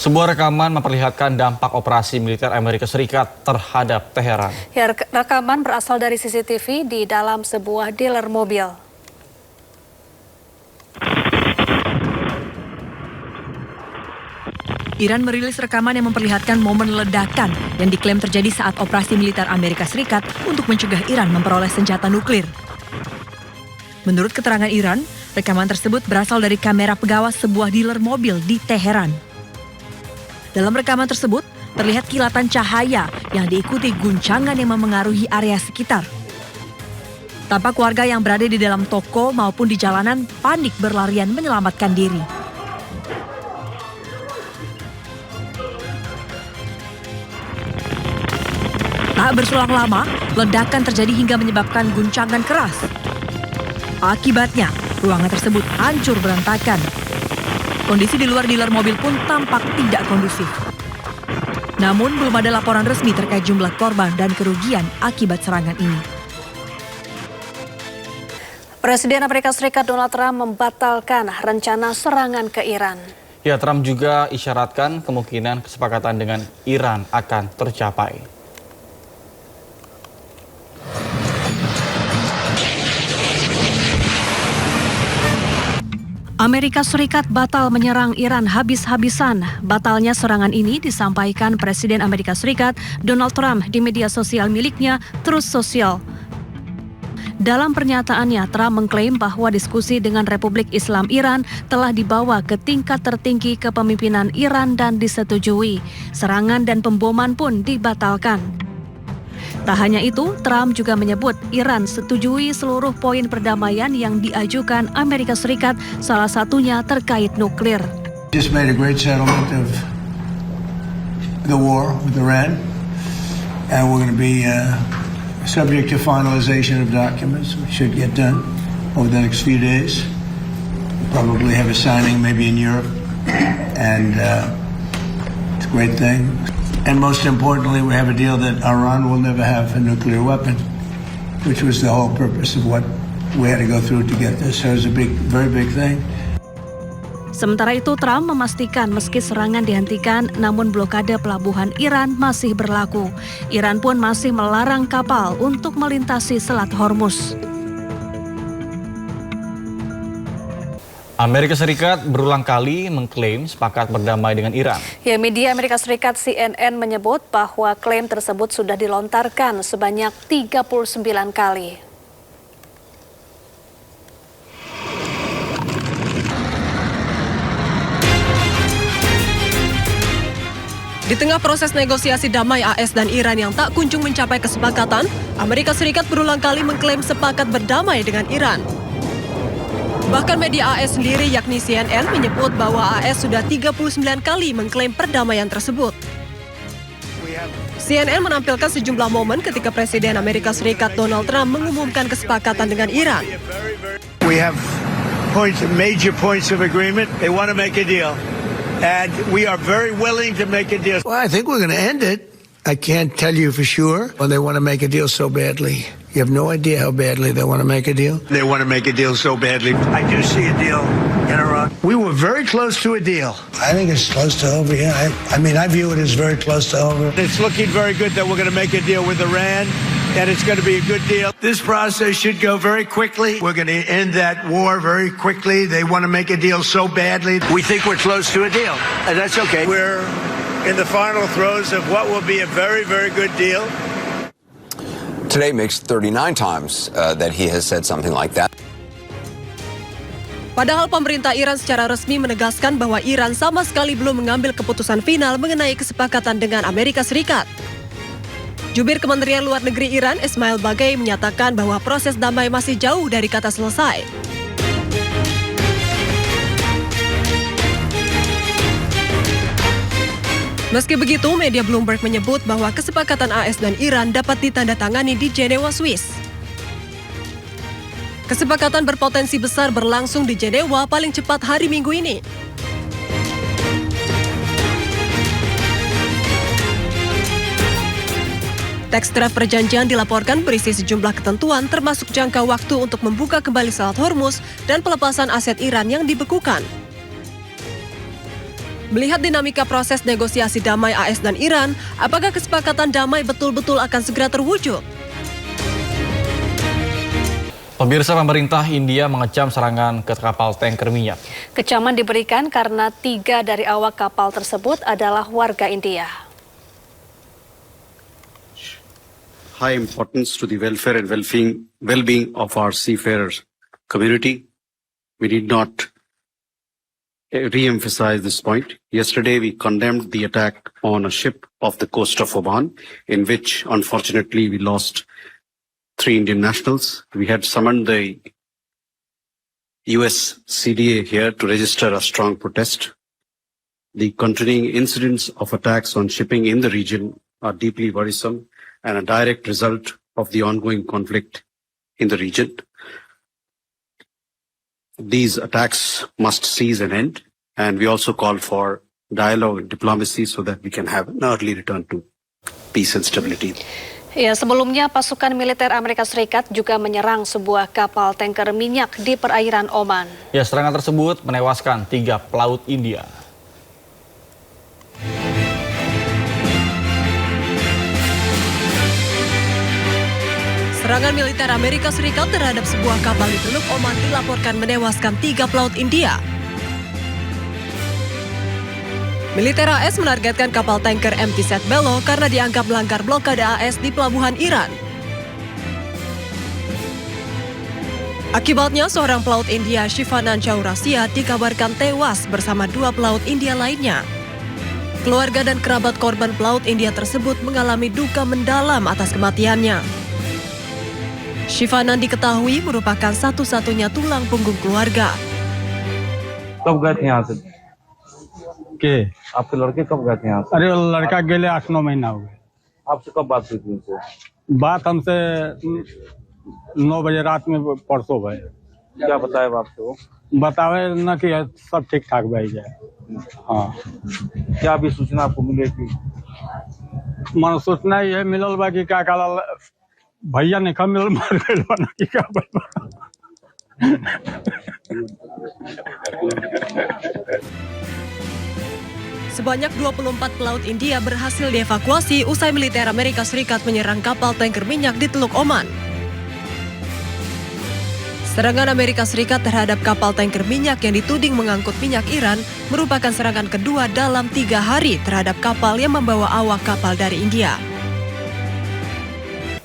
Sebuah rekaman memperlihatkan dampak operasi militer Amerika Serikat terhadap Teheran. Ya, rekaman berasal dari CCTV di dalam sebuah dealer mobil. Iran merilis rekaman yang memperlihatkan momen ledakan yang diklaim terjadi saat operasi militer Amerika Serikat untuk mencegah Iran memperoleh senjata nuklir. Menurut keterangan Iran, rekaman tersebut berasal dari kamera pengawas sebuah dealer mobil di Teheran. Dalam rekaman tersebut, terlihat kilatan cahaya yang diikuti guncangan yang memengaruhi area sekitar. Tampak warga yang berada di dalam toko maupun di jalanan panik berlarian menyelamatkan diri. Tak berselang lama, ledakan terjadi hingga menyebabkan guncangan keras. Akibatnya, ruangan tersebut hancur berantakan. Kondisi di luar dealer mobil pun tampak tidak kondusif. Namun belum ada laporan resmi terkait jumlah korban dan kerugian akibat serangan ini. Presiden Amerika Serikat Donald Trump membatalkan rencana serangan ke Iran. Ya, Trump juga isyaratkan kemungkinan kesepakatan dengan Iran akan tercapai. Amerika Serikat batal menyerang Iran habis-habisan. Batalnya serangan ini disampaikan Presiden Amerika Serikat Donald Trump di media sosial miliknya, Truth Social. Dalam pernyataannya, Trump mengklaim bahwa diskusi dengan Republik Islam Iran telah dibawa ke tingkat tertinggi kepemimpinan Iran dan disetujui. Serangan dan pemboman pun dibatalkan. Tak hanya itu, Trump juga menyebut Iran setujui seluruh poin perdamaian yang diajukan Amerika Serikat, salah satunya terkait nuklir. Just made a great settlement of the war with Iran, and we're going to be subject to finalization of documents, which should get done over the next few days. We'll probably have a signing maybe in Europe, and it's a great thing. And most importantly, we have a deal that Iran will never have a nuclear weapon, which was the whole purpose of what we had to go through to get this. So it was a very big thing. Sementara itu, Trump memastikan meski serangan dihentikan, namun blokade pelabuhan Iran masih berlaku. Iran pun masih melarang kapal untuk melintasi Selat Hormuz. Amerika Serikat berulang kali mengklaim sepakat berdamai dengan Iran. Ya, media Amerika Serikat CNN menyebut bahwa klaim tersebut sudah dilontarkan sebanyak 39 kali. Di tengah proses negosiasi damai AS dan Iran yang tak kunjung mencapai kesepakatan, Amerika Serikat berulang kali mengklaim sepakat berdamai dengan Iran. Bahkan media AS sendiri yakni CNN menyebut bahwa AS sudah 39 kali mengklaim perdamaian tersebut. CNN menampilkan sejumlah momen ketika Presiden Amerika Serikat Donald Trump mengumumkan kesepakatan dengan Iran. We have major points of agreement. They want to make a deal, and we are very willing to make a deal. Well, I think we're going to end it. I can't tell you for sure when they want to make a deal so badly. You have no idea how badly they want to make a deal. They want to make a deal so badly. I do see a deal in Iran. We were very close to a deal. I think it's close to over, yeah. I mean, I view it as very close to over. It's looking very good that we're going to make a deal with Iran, and it's going to be a good deal. This process should go very quickly. We're going to end that war very quickly. They want to make a deal so badly. We think we're close to a deal, and that's okay. We're in the final throes of what will be a very, very good deal. Today makes 39 times that he has said something like that. Padahal pemerintah Iran secara resmi menegaskan bahwa Iran sama sekali belum mengambil keputusan final mengenai kesepakatan dengan Amerika Serikat. Jubir Kementerian Luar Negeri Iran, Ismail Baghaei, menyatakan bahwa proses damai masih jauh dari kata selesai. Meski begitu, media Bloomberg menyebut bahwa kesepakatan AS dan Iran dapat ditandatangani di Jenewa, Swiss. Kesepakatan berpotensi besar berlangsung di Jenewa paling cepat hari Minggu ini. Teks draft perjanjian dilaporkan berisi sejumlah ketentuan termasuk jangka waktu untuk membuka kembali Selat Hormuz dan pelepasan aset Iran yang dibekukan. Melihat dinamika proses negosiasi damai AS dan Iran, apakah kesepakatan damai betul-betul akan segera terwujud? Pemirsa, pemerintah India mengecam serangan ke kapal tanker minyak. Kecaman diberikan karena 3 dari awak kapal tersebut adalah warga India. High importance to the welfare and well-being of our seafarers community. We need not re-emphasize this point. Yesterday, we condemned the attack on a ship off the coast of Oman, in which, unfortunately, we lost 3 Indian nationals. We had summoned the US CDA here to register a strong protest. The continuing incidents of attacks on shipping in the region are deeply worrisome and a direct result of the ongoing conflict in the region. These attacks must cease and end, and we also call for dialogue and diplomacy so that we can have an early return to peace and stability. Ya, sebelumnya pasukan militer Amerika Serikat juga menyerang sebuah kapal tanker minyak di perairan Oman. Ya, serangan tersebut menewaskan 3 pelaut India. Serangan militer Amerika Serikat terhadap sebuah kapal di Teluk Oman dilaporkan menewaskan 3 pelaut India. Militer AS menargetkan kapal tanker MT Setbelo karena dianggap melanggar blokade AS di pelabuhan Iran. Akibatnya, seorang pelaut India, Shivanan Chaurasia, dikabarkan tewas bersama 2 pelaut India lainnya. Keluarga dan kerabat korban pelaut India tersebut mengalami duka mendalam atas kematiannya. Shivanan diketahui merupakan satu-satunya tulang punggung keluarga. कब गए थे यहाँ से? के आपके लड़के कब गए थे यहाँ से? अरे लड़का गेले 8-9 महीना हो गए। आपसे कब बात हुई थी उनसे? बात हमसे 9 बजे रात में परसों भाई क्या बताया आपसे वो? बतावे न कि सब ठीक ठाक भाई जाए। हाँ, क्या अभी सूचना आपको मिली है कि मन सूचना ये मिलल बा कि क्या काला भैया ने कम मिलल मार गइल बा ना कि क्या बा। Sebanyak 24 pelaut India berhasil dievakuasi usai militer Amerika Serikat menyerang kapal tanker minyak di Teluk Oman. Serangan Amerika Serikat terhadap kapal tanker minyak yang dituding mengangkut minyak Iran merupakan serangan kedua dalam 3 hari terhadap kapal yang membawa awak kapal dari India.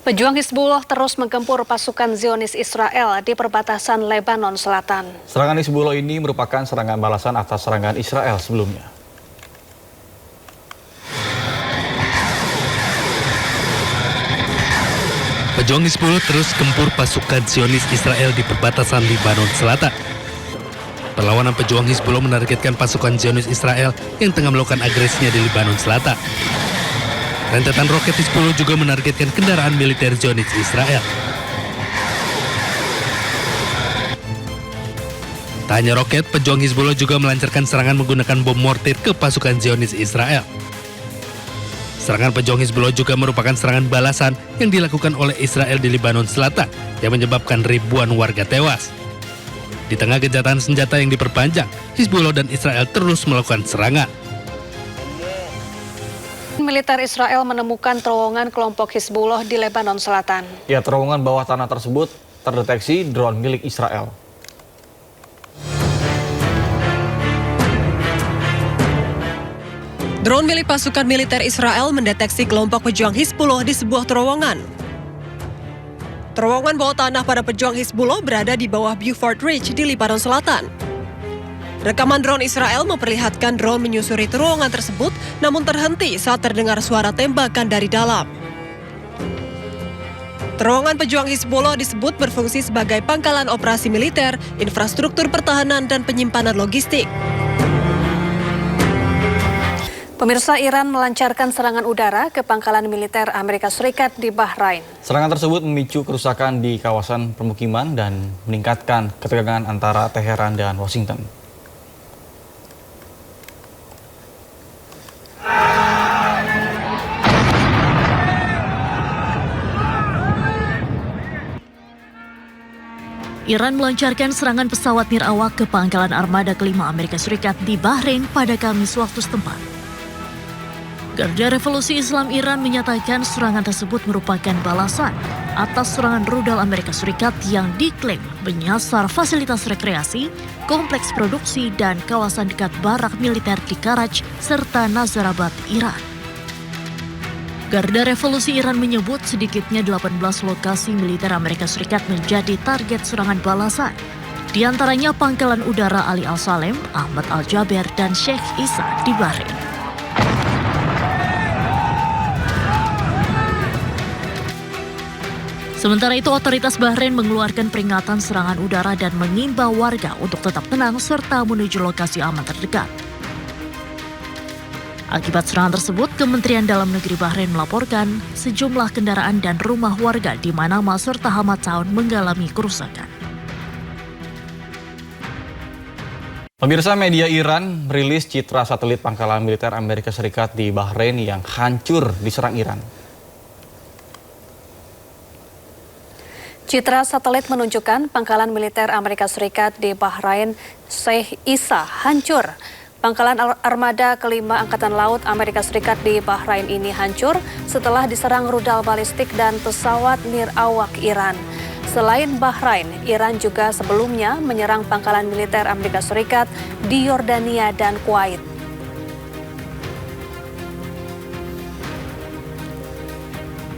Pejuang Hizbullah terus menggempur pasukan Zionis Israel di perbatasan Lebanon Selatan. Serangan Hizbullah ini merupakan serangan balasan atas serangan Israel sebelumnya. Pejuang Hizbullah terus gempur pasukan Zionis Israel di perbatasan Lebanon Selatan. Perlawanan pejuang Hizbullah menargetkan pasukan Zionis Israel yang tengah melakukan agresinya di Lebanon Selatan. Rentetan roket Hizbullah juga menargetkan kendaraan militer Zionis Israel. Tak hanya roket, pejuang Hizbullah juga melancarkan serangan menggunakan bom mortir ke pasukan Zionis Israel. Serangan pejuang Hizbullah juga merupakan serangan balasan yang dilakukan oleh Israel di Lebanon Selatan yang menyebabkan ribuan warga tewas. Di tengah gencatan senjata yang diperpanjang, Hizbullah dan Israel terus melakukan serangan. Militer Israel menemukan terowongan kelompok Hizbullah di Lebanon Selatan. Ya, terowongan bawah tanah tersebut terdeteksi drone milik Israel. Drone milik pasukan militer Israel mendeteksi kelompok pejuang Hizbullah di sebuah terowongan. Terowongan bawah tanah para pejuang Hizbullah berada di bawah Beaufort Ridge di Lebanon Selatan. Rekaman drone Israel memperlihatkan drone menyusuri terowongan tersebut, namun terhenti saat terdengar suara tembakan dari dalam. Terowongan pejuang Hizbullah disebut berfungsi sebagai pangkalan operasi militer, infrastruktur pertahanan, dan penyimpanan logistik. Pemirsa, Iran melancarkan serangan udara ke pangkalan militer Amerika Serikat di Bahrain. Serangan tersebut memicu kerusakan di kawasan permukiman dan meningkatkan ketegangan antara Teheran dan Washington. Iran melancarkan serangan pesawat nirawak ke pangkalan armada kelima Amerika Serikat di Bahrain pada Kamis waktu setempat. Garda Revolusi Islam Iran menyatakan serangan tersebut merupakan balasan atas serangan rudal Amerika Serikat yang diklaim menyasar fasilitas rekreasi, kompleks produksi, dan kawasan dekat barak militer di Karaj serta Nazarabad, Iran. Garda Revolusi Iran menyebut sedikitnya 18 lokasi militer Amerika Serikat menjadi target serangan balasan. Di antaranya Pangkalan Udara Ali Al-Salem, Ahmad Al-Jaber, dan Sheikh Isa di Bahrain. Sementara itu, otoritas Bahrain mengeluarkan peringatan serangan udara dan mengimbau warga untuk tetap tenang serta menuju lokasi aman terdekat. Akibat serangan tersebut, Kementerian Dalam Negeri Bahrain melaporkan sejumlah kendaraan dan rumah warga di Manama serta Hamad Town mengalami kerusakan. Pemirsa, media Iran merilis citra satelit pangkalan militer Amerika Serikat di Bahrain yang hancur diserang Iran. Citra satelit menunjukkan pangkalan militer Amerika Serikat di Bahrain, Sheikh Isa, hancur. Pangkalan armada kelima Angkatan Laut Amerika Serikat di Bahrain ini hancur setelah diserang rudal balistik dan pesawat nirawak Iran. Selain Bahrain, Iran juga sebelumnya menyerang pangkalan militer Amerika Serikat di Yordania dan Kuwait.